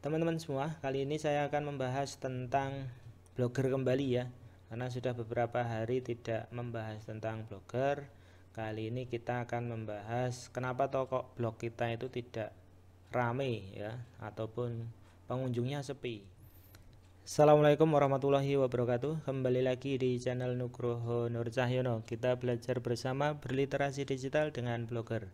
Teman-teman semua, kali ini saya akan membahas tentang blogger kembali ya. Karena sudah beberapa hari tidak membahas tentang blogger. Kali ini kita akan membahas kenapa toko blog kita itu tidak rame ya, ataupun pengunjungnya sepi. Assalamualaikum warahmatullahi wabarakatuh. Kembali lagi di channel Nugroho Nur Cahyono. Kita belajar bersama berliterasi digital dengan blogger.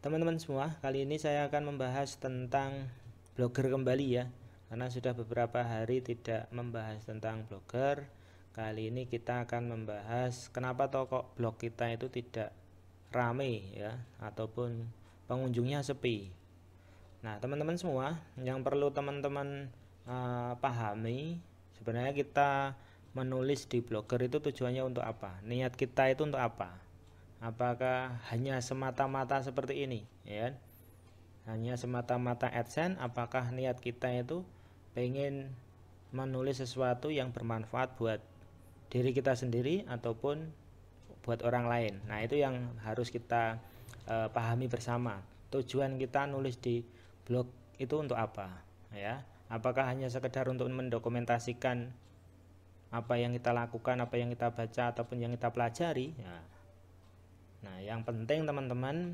Teman-teman semua, kali ini saya akan membahas tentang blogger kembali ya. Karena sudah beberapa hari tidak membahas tentang blogger. Kali ini kita akan membahas kenapa toko blog kita itu tidak rame ya, ataupun pengunjungnya sepi. Nah, teman-teman semua, yang perlu teman-teman pahami, sebenarnya kita menulis di blogger itu tujuannya untuk apa? Niat kita itu untuk apa? Apakah hanya semata-mata seperti ini, ya? Hanya semata-mata AdSense? Apakah niat kita itu pengen menulis sesuatu yang bermanfaat buat diri kita sendiri ataupun buat orang lain? Nah, itu yang harus kita pahami bersama. Tujuan kita nulis di blog itu untuk apa, ya? Apakah hanya sekedar untuk mendokumentasikan apa yang kita lakukan, apa yang kita baca ataupun yang kita pelajari ya. Nah, yang penting teman-teman,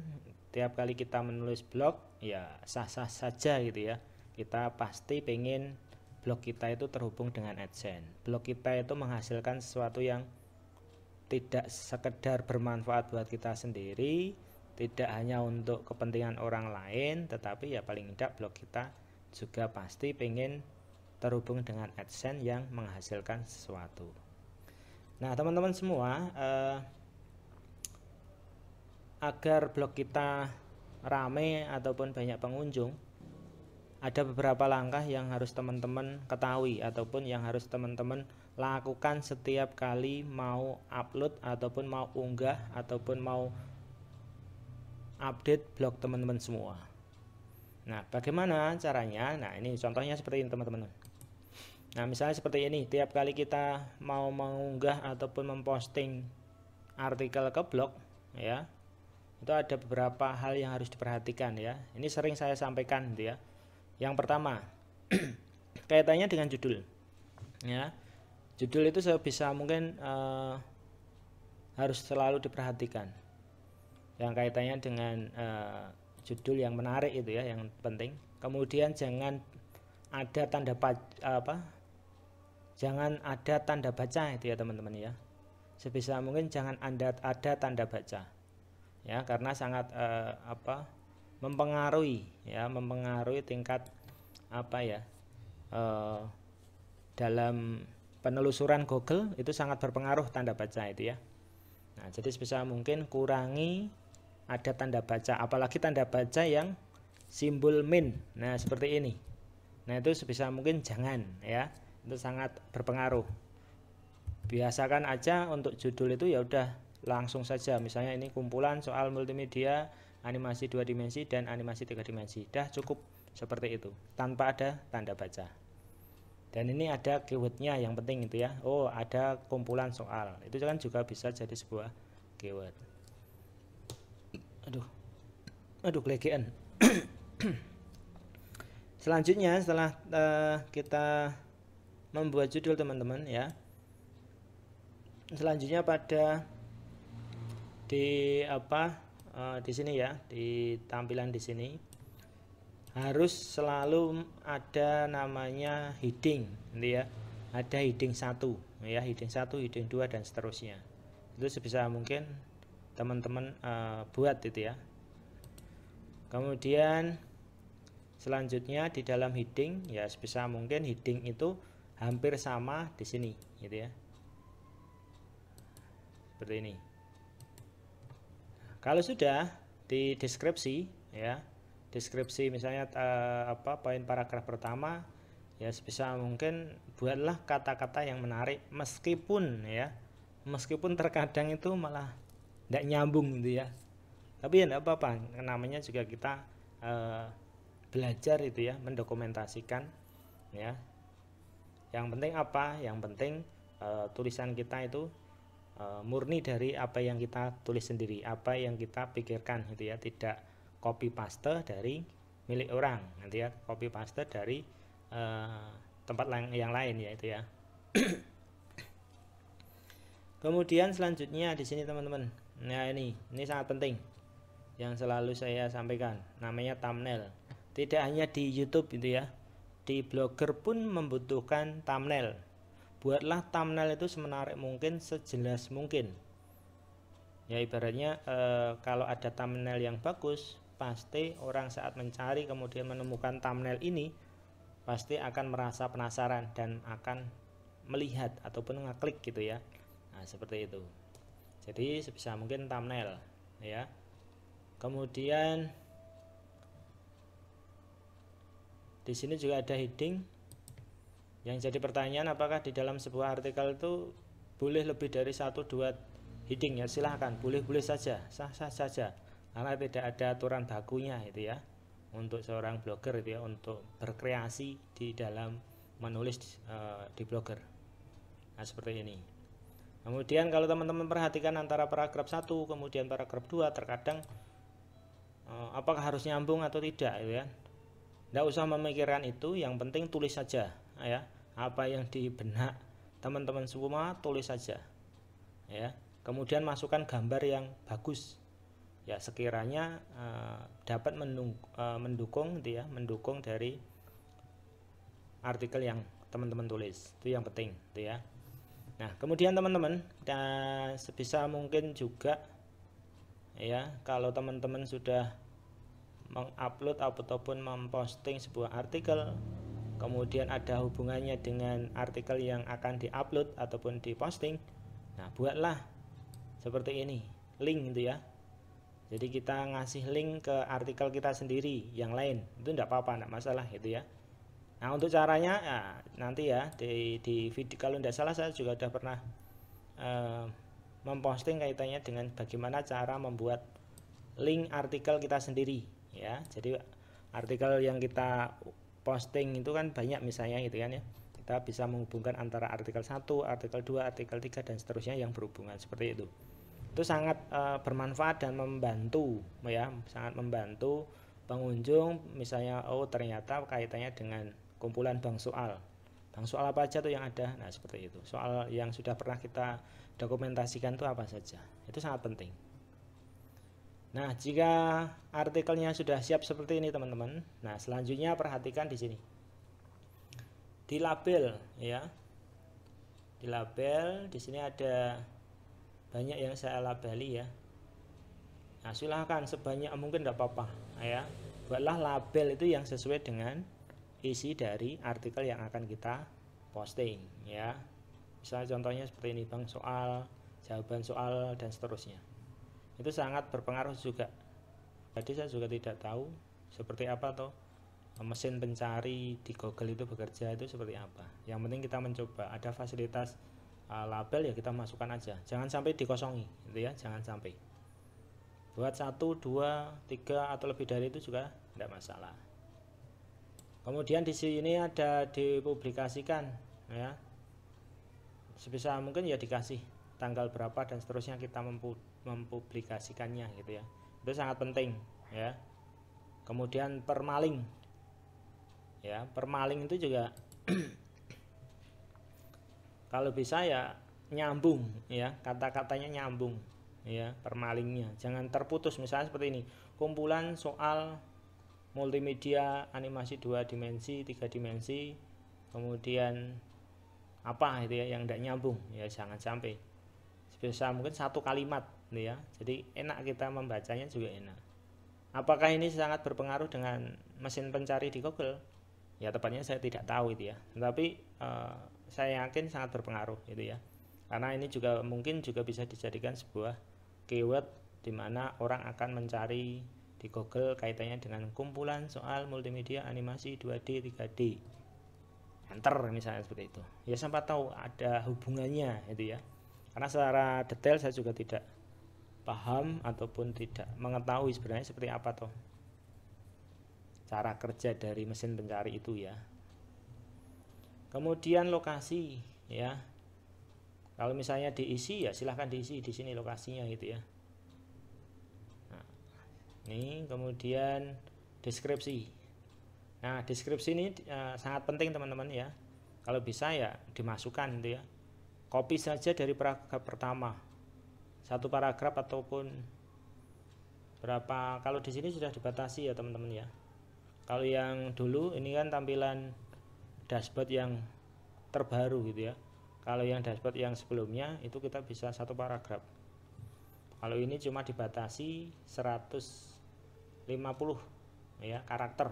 tiap kali kita menulis blog ya sah-sah saja gitu ya. Kita pasti pengen blog kita itu terhubung dengan AdSense. Blog kita itu menghasilkan sesuatu yang tidak sekedar bermanfaat buat kita sendiri, tidak hanya untuk kepentingan orang lain, tetapi ya paling tidak blog kita juga pasti pengen terhubung dengan AdSense yang menghasilkan sesuatu. Nah, teman-teman semua, agar blog kita rame ataupun banyak pengunjung, ada beberapa langkah yang harus teman-teman ketahui ataupun yang harus teman-teman lakukan setiap kali mau upload ataupun mau unggah ataupun mau update blog teman-teman semua. Nah, bagaimana caranya? Nah, ini contohnya seperti ini teman-teman. Nah, misalnya seperti ini, tiap kali kita mau mengunggah ataupun memposting artikel ke blog ya, itu ada beberapa hal yang harus diperhatikan ya. Ini sering saya sampaikan gitu ya. Yang pertama, kaitannya dengan judul ya. Judul itu sebisa mungkin harus selalu diperhatikan. Yang kaitannya dengan judul yang menarik itu ya, yang penting. Kemudian jangan ada jangan ada tanda baca itu ya teman-teman ya. Sebisa mungkin jangan ada tanda baca ya, karena sangat mempengaruhi tingkat dalam penelusuran Google, itu sangat berpengaruh tanda baca itu ya. Nah, jadi sebisa mungkin kurangi ada tanda baca, apalagi tanda baca yang simbol min. Nah, seperti ini. Nah, itu sebisa mungkin jangan ya. Itu sangat berpengaruh. Biasakan aja untuk judul itu ya udah langsung saja. Misalnya ini kumpulan soal multimedia, animasi 2 dimensi dan animasi 3 dimensi. Dah cukup seperti itu, tanpa ada tanda baca. Dan ini ada keywordnya yang penting itu ya. Oh, ada kumpulan soal. Itu kan juga bisa jadi sebuah keyword. Aduh kelegean. Selanjutnya setelah kita membuat judul teman-teman ya, selanjutnya pada di sini ya, di tampilan di sini harus selalu ada namanya heading gitu ya. Ada heading 1 ya, heading 1, heading 2 dan seterusnya. Itu sebisa mungkin teman-teman buat itu ya. Kemudian selanjutnya di dalam heading ya, sebisa mungkin heading itu hampir sama di sini gitu ya. Seperti ini. Kalau sudah di deskripsi ya, deskripsi misalnya poin paragraf pertama ya, sebisa mungkin buatlah kata-kata yang menarik, meskipun terkadang itu malah tidak nyambung gitu ya. Tapi ya tidak apa-apa, namanya juga kita belajar itu ya, mendokumentasikan ya. Yang penting apa? Yang penting tulisan kita itu murni dari apa yang kita tulis sendiri, apa yang kita pikirkan gitu ya, tidak copy paste dari milik orang, nanti ya copy paste dari tempat yang lain ya itu ya. Kemudian selanjutnya di sini teman-teman, nah ini sangat penting yang selalu saya sampaikan, namanya thumbnail. Tidak hanya di YouTube itu ya, di Blogger pun membutuhkan thumbnail. Buatlah thumbnail itu semenarik mungkin, sejelas mungkin. Ya ibaratnya kalau ada thumbnail yang bagus, pasti orang saat mencari kemudian menemukan thumbnail ini pasti akan merasa penasaran dan akan melihat ataupun ngeklik gitu ya. Nah seperti itu. Jadi sebisa mungkin thumbnail ya. Kemudian di sini juga ada heading. Yang jadi pertanyaan, apakah di dalam sebuah artikel itu boleh lebih dari 1-2 heading? Ya silahkan, boleh-boleh saja, sah-sah saja, karena tidak ada aturan bakunya itu ya, untuk seorang blogger itu ya, untuk berkreasi di dalam menulis di Blogger. Nah seperti ini. Kemudian kalau teman-teman perhatikan antara paragraf 1 kemudian paragraf 2, terkadang apakah harus nyambung atau tidak gitu ya. Tidak usah memikirkan itu, yang penting tulis saja ya, apa yang di benak teman-teman semua tulis saja ya. Kemudian masukkan gambar yang bagus ya, sekiranya dapat mendukung gitu ya, mendukung dari artikel yang teman-teman tulis, itu yang penting gitu ya. Nah kemudian teman-teman, dan sebisa mungkin juga ya, kalau teman-teman sudah mengupload ataupun memposting sebuah artikel, kemudian ada hubungannya dengan artikel yang akan diupload ataupun diposting, nah buatlah seperti ini, link itu ya. Jadi kita ngasih link ke artikel kita sendiri yang lain, itu tidak apa-apa, tidak masalah gitu ya. Nah untuk caranya ya, nanti ya di video, kalau tidak salah saya juga sudah pernah memposting kaitannya dengan bagaimana cara membuat link artikel kita sendiri ya. Jadi artikel yang kita posting itu kan banyak misalnya gitu kan ya, kita bisa menghubungkan antara artikel 1, artikel 2, artikel 3 dan seterusnya yang berhubungan seperti itu. Itu sangat bermanfaat dan membantu ya, sangat membantu pengunjung misalnya, oh ternyata kaitannya dengan kumpulan bank soal apa aja tuh yang ada. Nah seperti itu, soal yang sudah pernah kita dokumentasikan tuh apa saja, itu sangat penting. Nah, jika artikelnya sudah siap seperti ini teman-teman, nah selanjutnya perhatikan di sini. Di label ya. Di label di sini ada banyak yang saya labeli ya. Nah, silahkan sebanyak mungkin tidak apa-apa ya. Buatlah label itu yang sesuai dengan isi dari artikel yang akan kita posting ya. Misalnya contohnya seperti ini, bank soal, jawaban soal dan seterusnya. Itu sangat berpengaruh juga. Jadi saya juga tidak tahu seperti apa toh mesin pencari di Google itu bekerja itu seperti apa. Yang penting kita mencoba, ada fasilitas label ya kita masukkan aja, jangan sampai dikosongi gitu ya, jangan sampai. Buat 1, 2, 3 atau lebih dari itu juga tidak masalah. Kemudian di sini ada dipublikasikan ya, sebisa mungkin ya dikasih tanggal berapa dan seterusnya kita mempublikasikannya gitu ya, itu sangat penting ya. Kemudian permaling ya, permaling itu juga kalau bisa ya nyambung ya, kata-katanya nyambung ya, permalingnya jangan terputus. Misalnya seperti ini, kumpulan soal multimedia animasi 2 dimensi 3 dimensi, kemudian apa itu ya, yang tidak nyambung ya jangan sampai. Sebisa mungkin satu kalimat ya, jadi enak kita membacanya juga enak. Apakah ini sangat berpengaruh dengan mesin pencari di Google? Ya tepatnya saya tidak tahu itu ya, tetapi saya yakin sangat berpengaruh itu ya, karena ini juga mungkin juga bisa dijadikan sebuah keyword di mana orang akan mencari di Google kaitannya dengan kumpulan soal multimedia animasi 2D 3D, enter misalnya seperti itu ya, sampai tahu ada hubungannya itu ya. Karena secara detail saya juga tidak paham ataupun tidak mengetahui sebenarnya seperti apa toh cara kerja dari mesin pencari itu ya. Kemudian lokasi ya, kalau misalnya diisi ya silahkan diisi di sini lokasinya gitu ya. Nah, ini kemudian deskripsi Nah, deskripsi ini sangat penting teman-teman ya. Kalau bisa ya dimasukkan gitu ya. Copy saja dari paragraf pertama. Satu paragraf ataupun berapa. Kalau di sini sudah dibatasi ya teman-teman ya. Kalau yang dulu ini kan tampilan dashboard yang terbaru gitu ya. Kalau yang dashboard yang sebelumnya itu kita bisa satu paragraf. Kalau ini cuma dibatasi 150 ya karakter.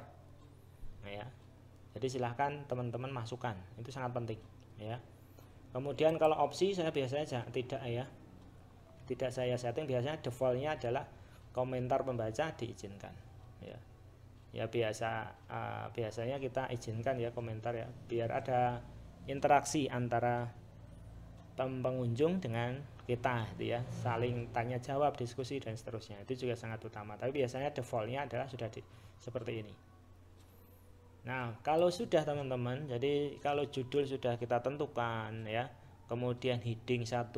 Nah, ya. Jadi silahkan teman-teman masukkan, itu sangat penting ya. Kemudian kalau opsi saya biasanya tidak ya. Tidak saya setting, biasanya defaultnya adalah komentar pembaca diizinkan ya. Ya biasanya kita izinkan ya komentar ya, biar ada interaksi antara pengunjung dengan kita gitu ya, saling tanya jawab, diskusi dan seterusnya. Itu juga sangat utama. Tapi biasanya defaultnya adalah sudah seperti ini. Nah, kalau sudah teman-teman, jadi kalau judul sudah kita tentukan ya, kemudian heading 1,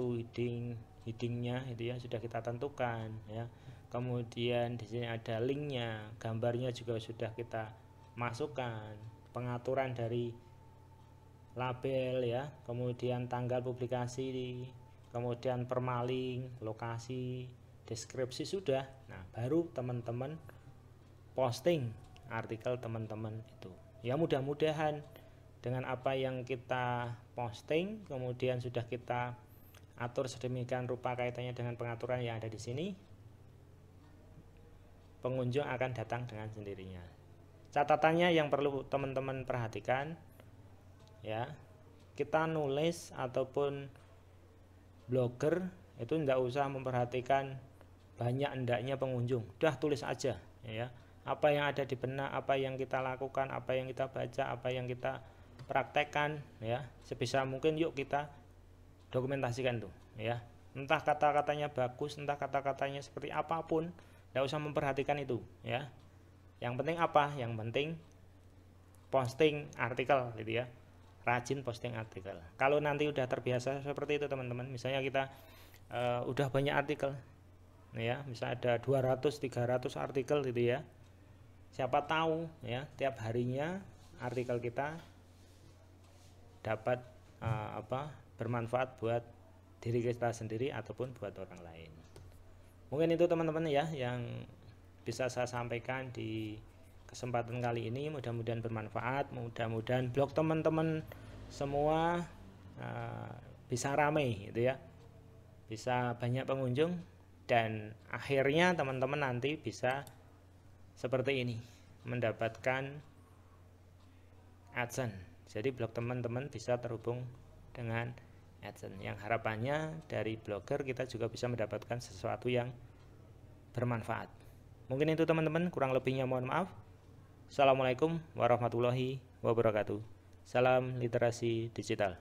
headingnya itu ya sudah kita tentukan ya. Kemudian di sini ada linknya, gambarnya juga sudah kita masukkan, pengaturan dari label ya, kemudian tanggal publikasi, kemudian permalink, lokasi, deskripsi sudah. Nah, baru teman-teman posting artikel teman-teman itu. Ya mudah-mudahan dengan apa yang kita posting, kemudian sudah kita atur sedemikian rupa kaitannya dengan pengaturan yang ada di sini, pengunjung akan datang dengan sendirinya. Catatannya yang perlu teman-teman perhatikan ya, kita nulis ataupun blogger itu tidak usah memperhatikan banyak hendaknya pengunjung, udah tulis aja ya, apa yang ada di benak, apa yang kita lakukan, apa yang kita baca, apa yang kita praktekkan ya, sebisa mungkin yuk kita dokumentasikan tuh ya, entah kata-katanya bagus, entah kata-katanya seperti apapun, tidak usah memperhatikan itu ya. Yang penting apa? Yang penting posting artikel gitu ya, rajin posting artikel. Kalau nanti udah terbiasa seperti itu teman-teman, misalnya kita udah banyak artikel ya, misalnya ada 200-300 artikel gitu ya, siapa tahu ya tiap harinya artikel kita dapat bermanfaat buat diri kita sendiri ataupun buat orang lain. Mungkin itu teman-teman ya yang bisa saya sampaikan di kesempatan kali ini. Mudah-mudahan bermanfaat, mudah-mudahan blog teman-teman semua bisa ramai gitu ya, bisa banyak pengunjung, dan akhirnya teman-teman nanti bisa seperti ini, mendapatkan AdSense. Jadi blog teman-teman bisa terhubung dengan AdSense, yang harapannya dari blogger kita juga bisa mendapatkan sesuatu yang bermanfaat. Mungkin itu teman-teman, kurang lebihnya mohon maaf. Assalamualaikum warahmatullahi wabarakatuh. Salam literasi digital.